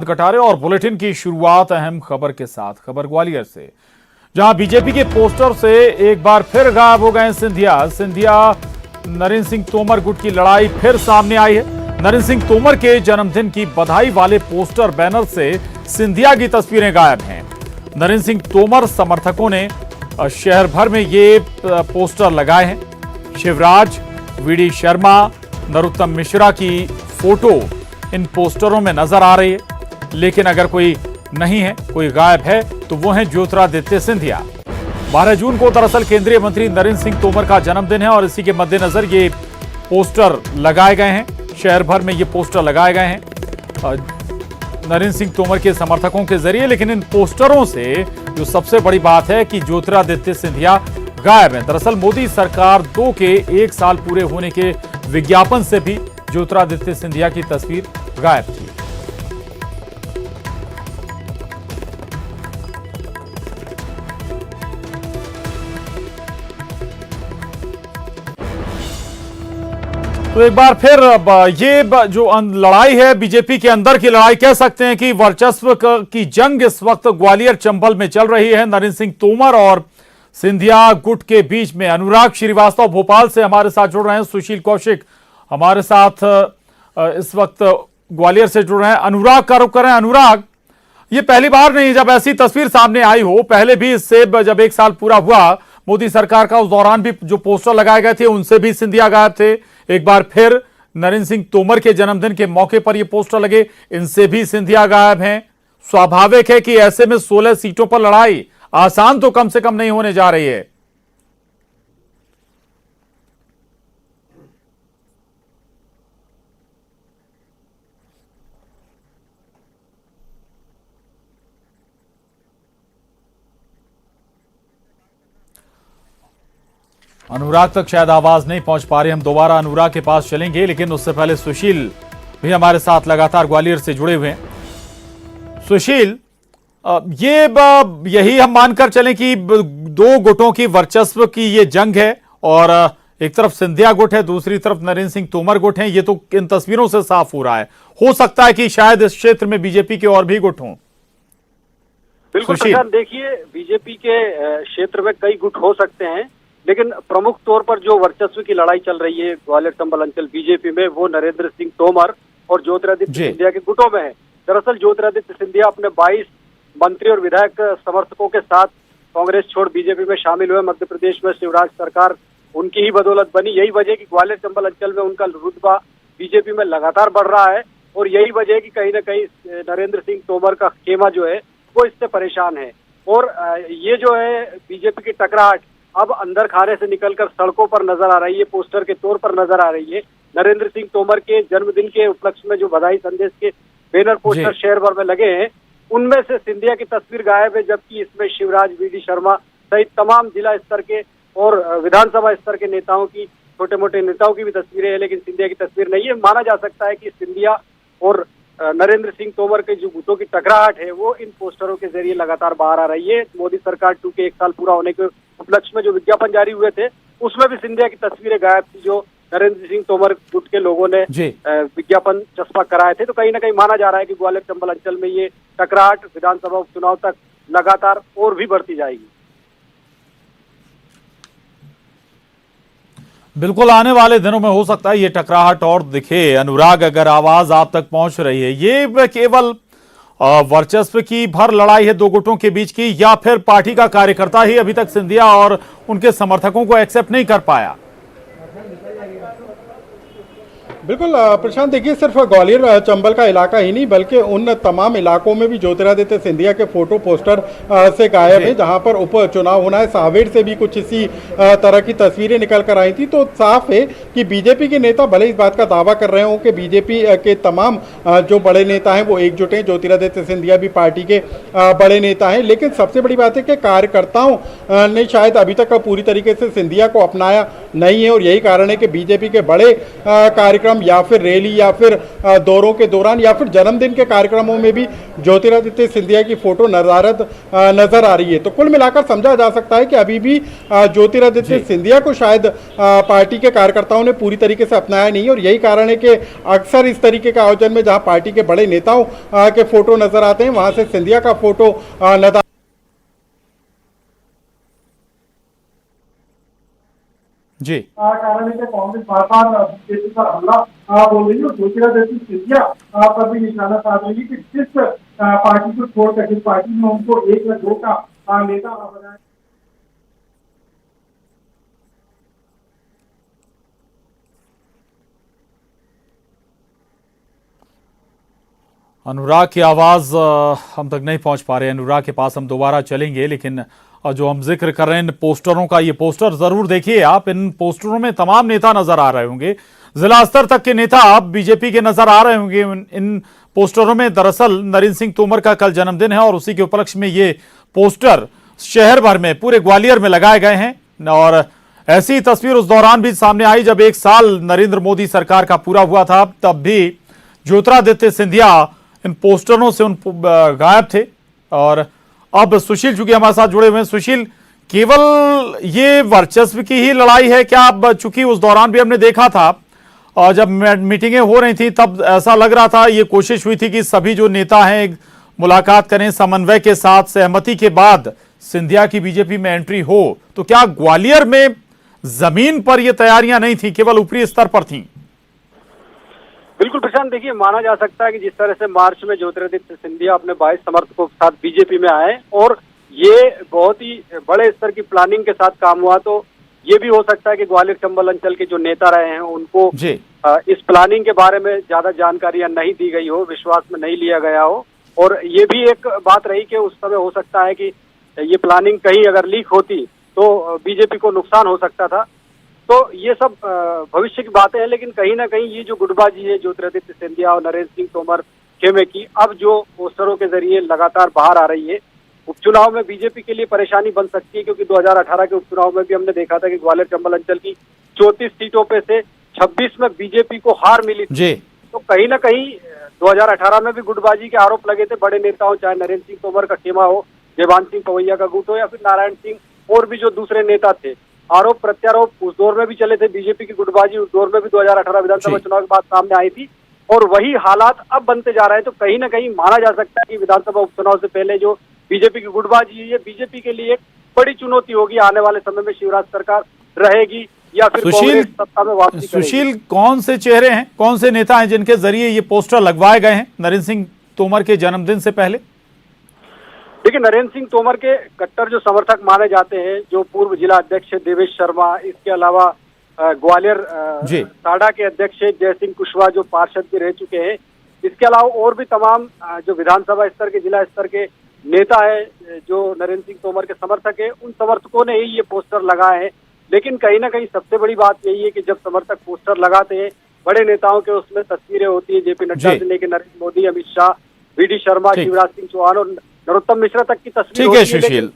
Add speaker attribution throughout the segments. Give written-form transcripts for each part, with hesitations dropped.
Speaker 1: कटारे और बुलेटिन की शुरुआत अहम खबर के साथ। खबर ग्वालियर से, जहां बीजेपी के पोस्टर से एक बार फिर गायब हो गए सिंधिया नरेंद्र सिंह तोमर गुट की लड़ाई फिर सामने आई है। नरेंद्र सिंह तोमर के जन्मदिन की बधाई वाले पोस्टर बैनर से सिंधिया की तस्वीरें गायब हैं। नरेंद्र सिंह तोमर समर्थकों ने शहर भर में ये पोस्टर लगाए हैं। शिवराज, वीडी शर्मा, नरोत्तम मिश्रा की फोटो इन पोस्टरों में नजर आ रही है, लेकिन अगर कोई नहीं है, कोई गायब है, तो वो है ज्योतिरादित्य सिंधिया। 12 जून को दरअसल केंद्रीय मंत्री नरेंद्र सिंह तोमर का जन्मदिन है और इसी के मद्देनजर ये पोस्टर लगाए गए हैं। शहर भर में ये पोस्टर लगाए गए हैं नरेंद्र सिंह तोमर के समर्थकों के जरिए। लेकिन इन पोस्टरों से जो सबसे बड़ी बात है कि ज्योतिरादित्य सिंधिया गायब है। दरअसल मोदी सरकार 2 के 1 साल पूरे होने के विज्ञापन से भी ज्योतिरादित्य सिंधिया की तस्वीर गायब थी। तो एक बार फिर ये जो लड़ाई है बीजेपी के अंदर की लड़ाई कह सकते हैं कि वर्चस्व की जंग इस वक्त ग्वालियर चंबल में चल रही है। नरेंद्र सिंह तोमर और सिंधिया गुट के बीच में। अनुराग श्रीवास्तव भोपाल से हमारे साथ जुड़ रहे हैं। सुशील कौशिक हमारे साथ इस वक्त ग्वालियर से जुड़ रहे हैं। अनुराग का रुख कर रहे हैं। अनुराग, ये पहली बार नहीं जब ऐसी तस्वीर सामने आई हो। पहले भी इससे जब 1 साल पूरा हुआ मोदी सरकार का, उस दौरान भी जो पोस्टर लगाए गए थे उनसे भी सिंधिया गायब थे। एक बार फिर नरेंद्र सिंह तोमर के जन्मदिन के मौके पर ये पोस्टर लगे, इनसे भी सिंधिया गायब हैं। स्वाभाविक है कि ऐसे में 16 सीटों पर लड़ाई आसान तो कम से कम नहीं होने जा रही है। अनुराग तक शायद आवाज नहीं पहुंच पा रही। हम दोबारा अनुराग के पास चलेंगे, लेकिन उससे पहले सुशील भी हमारे साथ लगातार ग्वालियर से जुड़े हुए हैं। सुशील, यही हम मानकर चलें कि 2 गुटों की वर्चस्व की ये जंग है और एक तरफ सिंधिया गुट है, दूसरी तरफ नरेंद्र सिंह तोमर गुट है। ये तो इन तस्वीरों से साफ हो रहा है। हो सकता है कि शायद इस क्षेत्र में बीजेपी के और भी गुट हों।
Speaker 2: बिल्कुल प्रशांत, देखिए बीजेपी के क्षेत्र में कई गुट हो सकते हैं, लेकिन प्रमुख तौर पर जो वर्चस्व की लड़ाई चल रही है ग्वालियर चंबल अंचल बीजेपी में, वो नरेंद्र सिंह तोमर और ज्योतिरादित्य सिंधिया के गुटों में है। दरअसल ज्योतिरादित्य सिंधिया अपने 22 मंत्री और विधायक समर्थकों के साथ कांग्रेस छोड़ बीजेपी में शामिल हुए। मध्य प्रदेश में शिवराज सरकार उनकी ही बदौलत बनी। यही वजह है कि ग्वालियर चंबल अंचल में उनका रुतबा बीजेपी में लगातार बढ़ रहा है और यही वजह है कि कहीं ना कहीं नरेंद्र सिंह तोमर का खेमा जो है वो इससे परेशान है। और ये जो है बीजेपी की टकराहट अब अंदर खाने से निकलकर सड़कों पर नजर आ रही है, पोस्टर के तौर पर नजर आ रही है। नरेंद्र सिंह तोमर के जन्मदिन के उपलक्ष्य में जो बधाई संदेश के बैनर पोस्टर शहर भर में लगे हैं, उनमें से सिंधिया की तस्वीर गायब है, जबकि इसमें शिवराज, वीडी शर्मा सहित तमाम जिला स्तर के और विधानसभा स्तर के नेताओं की, छोटे मोटे नेताओं की भी तस्वीरें हैं, लेकिन सिंधिया की तस्वीर नहीं है। माना जा सकता है कि सिंधिया और नरेंद्र सिंह तोमर के जो गुटों की टकराहट है वो इन पोस्टरों के जरिए लगातार बाहर आ रही है। मोदी सरकार 2 के 1 साल पूरा होने के उपलक्ष्य में जो विज्ञापन जारी हुए थे उसमें भी सिंधिया की तस्वीरें गायब थी, जो नरेंद्र सिंह तोमर गुट के लोगों ने विज्ञापन चस्पा कराए थे। तो कहीं ना कहीं माना जा रहा है कि ग्वालियर चंबल अंचल में ये टकराहट विधानसभा उपचुनाव तक लगातार और भी बढ़ती जाएगी।
Speaker 1: बिल्कुल, आने वाले दिनों में हो सकता है ये टकराहट और दिखे। अनुराग, अगर आवाज आप तक पहुंच रही है, ये केवल वर्चस्व की भर लड़ाई है 2 गुटों के बीच की, या फिर पार्टी का कार्यकर्ता ही अभी तक सिंधिया और उनके समर्थकों को एक्सेप्ट नहीं कर पाया?
Speaker 3: बिल्कुल प्रशांत, देखिए सिर्फ ग्वालियर चंबल का इलाका ही नहीं बल्कि उन तमाम इलाकों में भी ज्योतिरादित्य सिंधिया के फोटो पोस्टर से गायब है जहां पर उपचुनाव होना है। सावेर से भी कुछ इसी तरह की तस्वीरें निकल कर आई थी। तो साफ है कि बीजेपी के नेता भले इस बात का दावा कर रहे हो कि बीजेपी के तमाम जो बड़े नेता हैं वो एकजुट हैं, ज्योतिरादित्य सिंधिया भी पार्टी के बड़े नेता हैं, लेकिन सबसे बड़ी बात है कि कार्यकर्ताओं ने शायद अभी तक पूरी तरीके से सिंधिया को अपनाया नहीं है और यही कारण है कि बीजेपी के बड़े कार्यक्रम या फिर रैली या फिर दौरों के दौरान या फिर जन्मदिन के कार्यक्रमों में भी ज्योतिरादित्य सिंधिया की फोटो नजर आ रही है। तो कुल मिलाकर समझा जा सकता है कि अभी भी ज्योतिरादित्य सिंधिया को शायद पार्टी के कार्यकर्ताओं ने पूरी तरीके से अपनाया नहीं और यही कारण है कि अक्सर इस तरीके के आयोजन में जहां पार्टी के बड़े नेताओं के फोटो नजर आते हैं वहां से सिंधिया का फोटो नजर।
Speaker 1: जी
Speaker 3: कारण है कि कांग्रेस बार बार बीजेपी पर हमला बोल रही है और ज्योतिरादित्य सिंधिया पर भी निशाना साध रही है कि जिस पार्टी को छोड़कर जिस पार्टी में उनको एक या दो का नेता बनाया।
Speaker 1: अनुराग की आवाज हम तक नहीं पहुंच पा रहे। अनुराग के पास हम दोबारा चलेंगे, लेकिन जो हम जिक्र कर रहे हैं इन पोस्टरों का, ये पोस्टर जरूर देखिए आप। इन पोस्टरों में तमाम नेता नजर आ रहे होंगे, जिला स्तर तक के नेता आप बीजेपी के नजर आ रहे होंगे इन पोस्टरों में। दरअसल नरेंद्र सिंह तोमर का कल जन्मदिन है और उसी के उपलक्ष्य में ये पोस्टर शहर भर में, पूरे ग्वालियर में लगाए गए हैं। और ऐसी तस्वीर उस दौरान भी सामने आई जब 1 साल नरेंद्र मोदी सरकार का पूरा हुआ था, तब भी ज्योतिरादित्य सिंधिया इन पोस्टरों से गायब थे। और अब सुशील चूंकि हमारे साथ जुड़े हुए हैं। सुशील, केवल ये वर्चस्व की ही लड़ाई है क्या? अब चूंकि उस दौरान भी हमने देखा था और जब मीटिंगें हो रही थी तब ऐसा लग रहा था, ये कोशिश हुई थी कि सभी जो नेता हैं मुलाकात करें, समन्वय के साथ सहमति के बाद सिंधिया की बीजेपी में एंट्री हो। तो क्या ग्वालियर में जमीन पर ये तैयारियां नहीं थी, केवल ऊपरी स्तर पर थी?
Speaker 2: बिल्कुल प्रशांत, देखिए माना जा सकता है कि जिस तरह से मार्च में ज्योतिरादित्य सिंधिया अपने 22 समर्थकों के साथ बीजेपी में आए और ये बहुत ही बड़े स्तर की प्लानिंग के साथ काम हुआ, तो ये भी हो सकता है कि ग्वालियर चंबल अंचल के जो नेता रहे हैं उनको इस प्लानिंग के बारे में ज्यादा जानकारियां नहीं दी गई हो, विश्वास में नहीं लिया गया हो। और ये भी एक बात रही कि उस समय हो सकता है कि ये प्लानिंग कहीं अगर लीक होती तो बीजेपी को नुकसान हो सकता था। तो ये सब भविष्य की बातें हैं, लेकिन कहीं ना कहीं ये जो गुटबाजी है ज्योतिरादित्य सिंधिया और नरेंद्र सिंह तोमर खेमे की, अब जो पोस्टरों के जरिए लगातार बाहर आ रही है, उपचुनाव में बीजेपी के लिए परेशानी बन सकती है। क्योंकि 2018 के उपचुनाव में भी हमने देखा था कि ग्वालियर चंबल अंचल की 34 सीटों पे से 26 में बीजेपी को हार मिली थी। तो कहीं ना कहीं 2018 में भी गुटबाजी के आरोप लगे थे बड़े नेताओं, चाहे नरेंद्र सिंह तोमर का खेमा हो, जयभान सिंह पवैया का गुट हो या फिर नारायण सिंह और भी जो दूसरे नेता थे। आरोप प्रत्यारोप उस दौर में भी चले थे, बीजेपी की गुटबाजी उस दौर में भी 2018 विधानसभा चुनाव के बाद सामने आई थी और वही हालात अब बनते जा रहे हैं। तो कहीं ना कहीं माना जा सकता है कि विधानसभा उपचुनाव से पहले जो बीजेपी की गुटबाजी है, बीजेपी के लिए एक बड़ी चुनौती होगी। आने वाले समय में शिवराज सरकार रहेगी या फिर कांग्रेस सत्ता में वापसी करेगी।
Speaker 1: सुशील, कौन से चेहरे हैं, कौन से नेता हैं जिनके जरिए ये पोस्टर लगवाए गए हैं नरेंद्र सिंह तोमर के जन्मदिन से पहले?
Speaker 2: देखिए, नरेंद्र सिंह तोमर के कट्टर जो समर्थक माने जाते हैं, जो पूर्व जिला अध्यक्ष देवेश शर्मा, इसके अलावा ग्वालियर साडा के अध्यक्ष जयसिंह कुशवाहा जो पार्षद भी रह चुके हैं, इसके अलावा और भी तमाम जो विधानसभा स्तर के, जिला स्तर के नेता है जो नरेंद्र सिंह तोमर के समर्थक है, उन समर्थकों ने ही ये पोस्टर लगाए हैं। लेकिन कहीं ना कहीं सबसे बड़ी बात यही है कि जब समर्थक पोस्टर लगाते हैं, बड़े नेताओं के उसमें तस्वीरें होती है, जेपी नड्डा से लेकर नरेंद्र मोदी, अमित शाह, वीडी शर्मा, शिवराज सिंह चौहान और नरोत्तम मिश्रा तक की तस्वीर।
Speaker 1: ठीक है सुशील,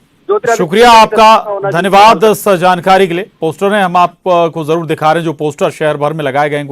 Speaker 1: शुक्रिया आपका, धन्यवाद इस जानकारी के लिए। पोस्टर हैं, हम आपको जरूर दिखा रहे हैं जो पोस्टर शहर भर में लगाए गए हैं।